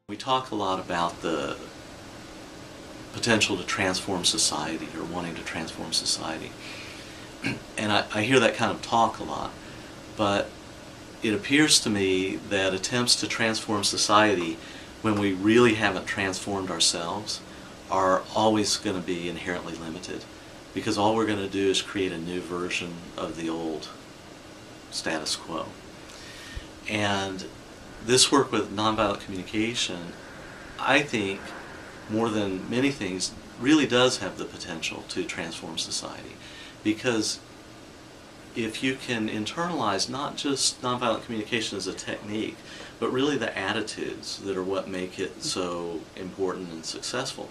We talk a lot about the potential to transform society or wanting to transform society. And I hear that kind of talk a lot, but it appears to me that attempts to transform society when we really haven't transformed ourselves are always going to be inherently limited, because all we're going to do is create a new version of the old status quo. And this work with nonviolent communication, I think, more than many things, really does have the potential to transform society. Because if you can internalize not just nonviolent communication as a technique, but really the attitudes that are what make it so important and successful,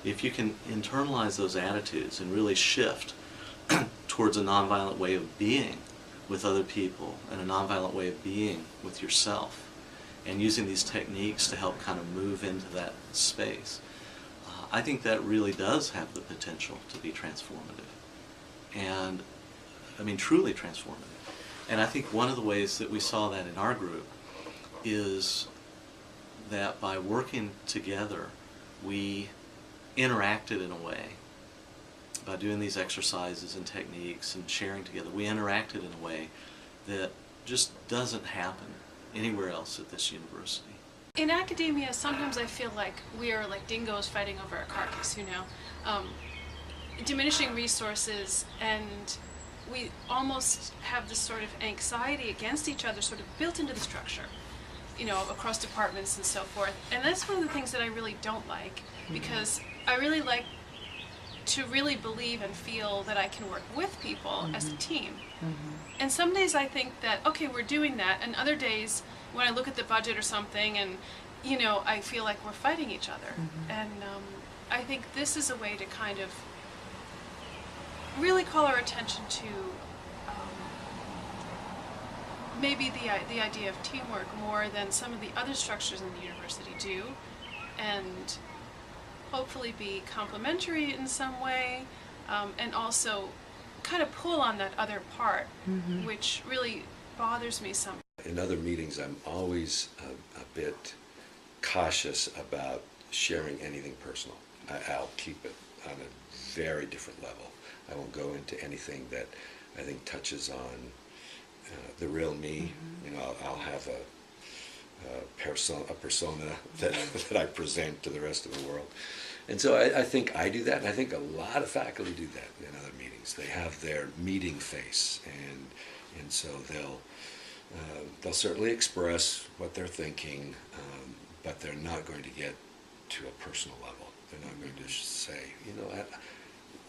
if you can internalize those attitudes and really shift towards a nonviolent way of being with other people and a nonviolent way of being with yourself, and using these techniques to help kind of move into that space, I think that really does have the potential to be transformative. And, I mean, truly transformative. And I think one of the ways that we saw that in our group is that by working together, we interacted in a way, by doing these exercises and techniques and sharing together, we interacted in a way that just doesn't happen anywhere else at this university. In academia, sometimes I feel like we are like dingoes fighting over a carcass, diminishing resources, and we almost have this sort of anxiety against each other sort of built into the structure, across departments and so forth. And that's one of the things that I really don't like, because I really like to really believe and feel that I can work with people as a team. And some days I think that, okay, we're doing that, and other days when I look at the budget or something and, I feel like we're fighting each other. And I think this is a way to kind of really call our attention to maybe the idea of teamwork more than some of the other structures in the university do, and hopefully be complementary in some way, and also kind of pull on that other part, which really bothers me some. In other meetings, I'm always a bit cautious about sharing anything personal. I'll keep it on a very different level. I won't go into anything that I think touches on the real me. I'll have a persona that I present to the rest of the world. And so I think I do that, and I think a lot of faculty do that in other meetings. They have their meeting face, and so they'll certainly express what they're thinking, but they're not going to get to a personal level. They're not going to say,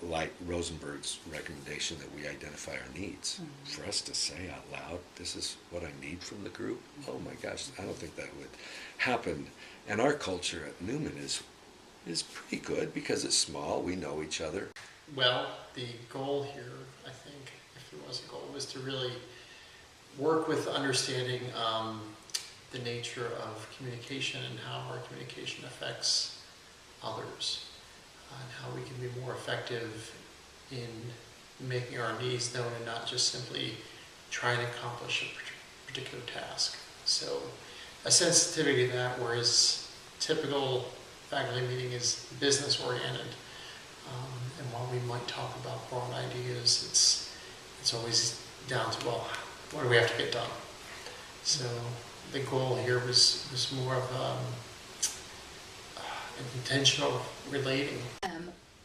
like Rosenberg's recommendation that we identify our needs. For us to say out loud, this is what I need from the group, oh my gosh, I don't think that would happen. And our culture at Newman is pretty good because it's small, we know each other. Well, the goal here, I think, if it was a goal, was to really work with understanding the nature of communication and how our communication affects others, and how we can be more effective in making our needs known and not just simply trying to accomplish a particular task. So a sensitivity to that, whereas typical faculty meeting is business oriented, and while we might talk about broad ideas, it's always down to, well, what do we have to get done? So the goal here was more of an intentional relating.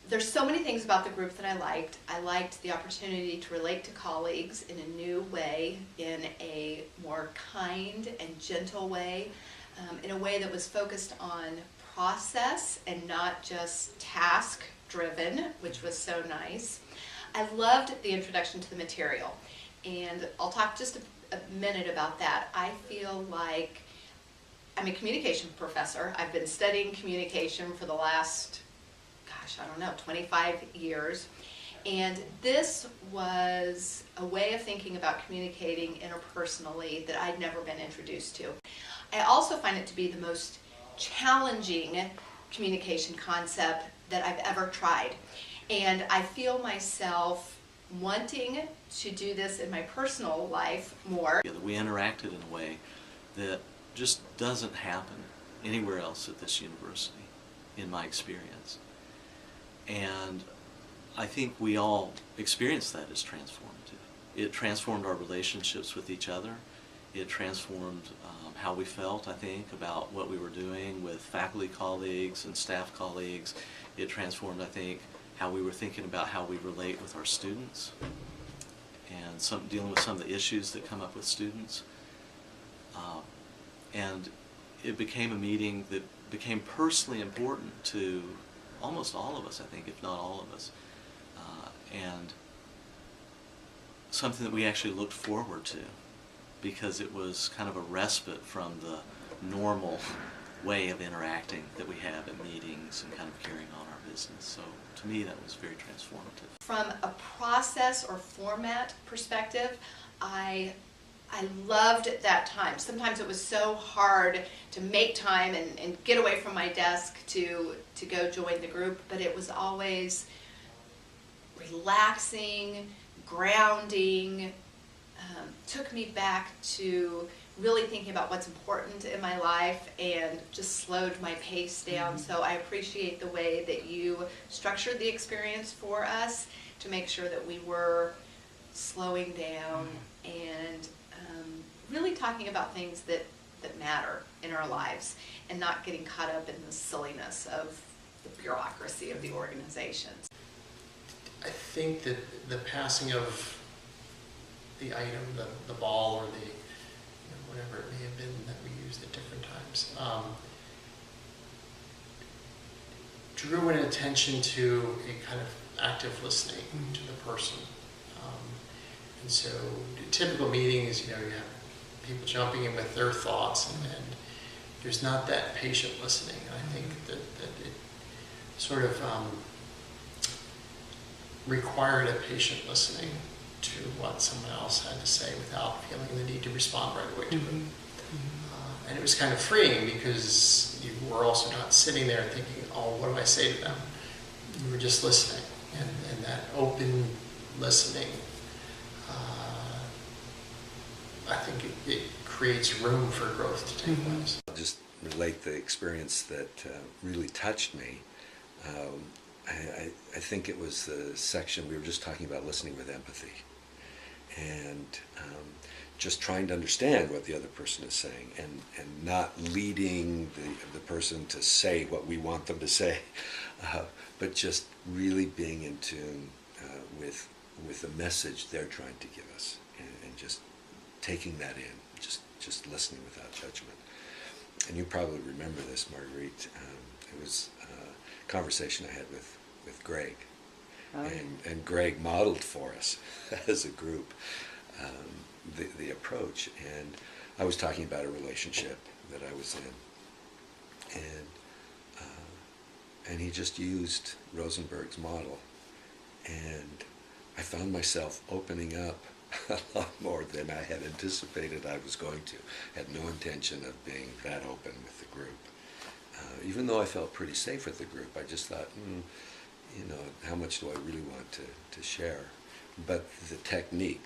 There's so many things about the group that I liked. I liked the opportunity to relate to colleagues in a new way, in a more kind and gentle way, in a way that was focused on process and not just task driven, which was so nice. I loved the introduction to the material, and I'll talk just a minute about that. I feel like I'm a communication professor. I've been studying communication for the last, 25 years. And this was a way of thinking about communicating interpersonally that I'd never been introduced to. I also find it to be the most challenging communication concept that I've ever tried. And I feel myself wanting to do this in my personal life more. We interacted in a way that just doesn't happen anywhere else at this university, in my experience. And I think we all experienced that as transformative. It transformed our relationships with each other. It transformed how we felt, I think, about what we were doing with faculty colleagues and staff colleagues. It transformed, I think, how we were thinking about how we relate with our students and dealing with some of the issues that come up with students. And it became a meeting that became personally important to almost all of us, I think, if not all of us. And something that we actually looked forward to, because it was kind of a respite from the normal way of interacting that we have at meetings and kind of carrying on our business. So to me, that was very transformative. From a process or format perspective, I loved that time. Sometimes it was so hard to make time and get away from my desk to go join the group, but it was always relaxing, grounding, took me back to really thinking about what's important in my life and just slowed my pace down. So I appreciate the way that you structured the experience for us to make sure that we were slowing down and really talking about things that matter in our lives and not getting caught up in the silliness of the bureaucracy of the organizations. I think that the passing of the item, the ball or the, whatever it may have been that we used at different times, drew an attention to a kind of active listening to the person. And so typical meetings, you have people jumping in with their thoughts and there's not that patient listening. And I think that it sort of required a patient listening to what someone else had to say without feeling the need to respond right away to it. And it was kind of freeing because you were also not sitting there thinking, oh, what do I say to them? You were just listening. And that open listening, I think it creates room for growth to take place. I'll just relate the experience that really touched me. I think it was the section we were just talking about, listening with empathy, and just trying to understand what the other person is saying, and not leading the person to say what we want them to say, but just really being in tune with the message they're trying to give us, and just taking that in, just listening without judgment. And you probably remember this, Marguerite. It was a conversation I had with Greg. And Greg modeled for us as a group the approach. And I was talking about a relationship that I was in. And he just used Rosenberg's model. And I found myself opening up a lot more than I had anticipated I was going to. Had no intention of being that open with the group. Even though I felt pretty safe with the group, I just thought, how much do I really want to share? But the technique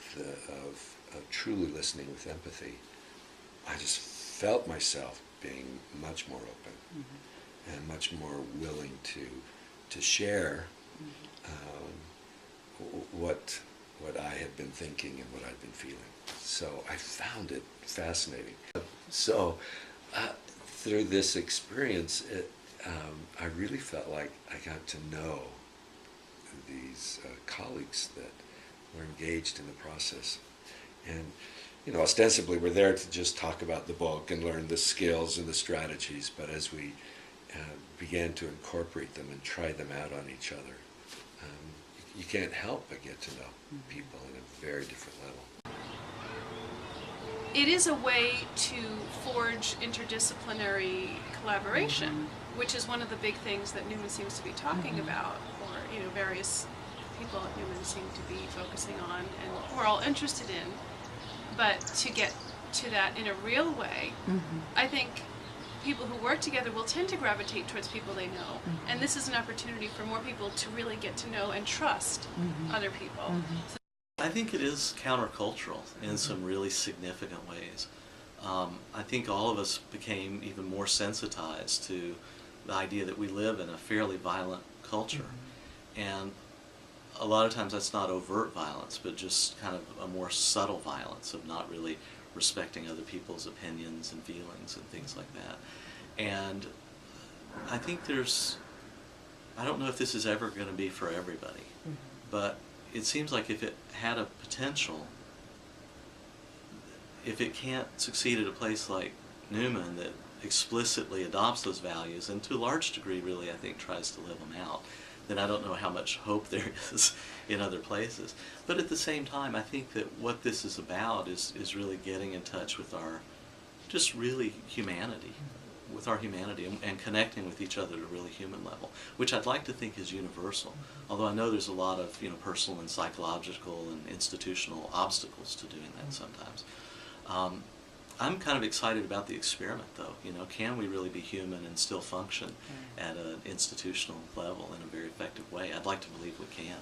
of truly listening with empathy, I just felt myself being much more open and much more willing to share what I had been thinking and what I'd been feeling. So I found it fascinating. So through this experience, I really felt like I got to know these colleagues that were engaged in the process. And ostensibly we're there to just talk about the book and learn the skills and the strategies, but as we began to incorporate them and try them out on each other, you can't help but get to know people at a very different level. It is a way to forge interdisciplinary collaboration, which is one of the big things that Newman seems to be talking about, or various people at Newman seem to be focusing on, and we're all interested in. But to get to that in a real way, I think people who work together will tend to gravitate towards people they know, and this is an opportunity for more people to really get to know and trust other people. I think it is countercultural in some really significant ways. I think all of us became even more sensitized to the idea that we live in a fairly violent culture. And a lot of times that's not overt violence, but just kind of a more subtle violence of not really respecting other people's opinions and feelings and things like that. And I think I don't know if this is ever going to be for everybody, but it seems like if it had a potential, if it can't succeed at a place like Newman that explicitly adopts those values and to a large degree really I think tries to live them out, then I don't know how much hope there is in other places. But at the same time, I think that what this is about is really getting in touch with our just really humanity, with our humanity, and connecting with each other at a really human level, which I'd like to think is universal. Although I know there's a lot of personal and psychological and institutional obstacles to doing that sometimes. I'm kind of excited about the experiment, though. Can we really be human and still function at an institutional level in a very effective way? I'd like to believe we can.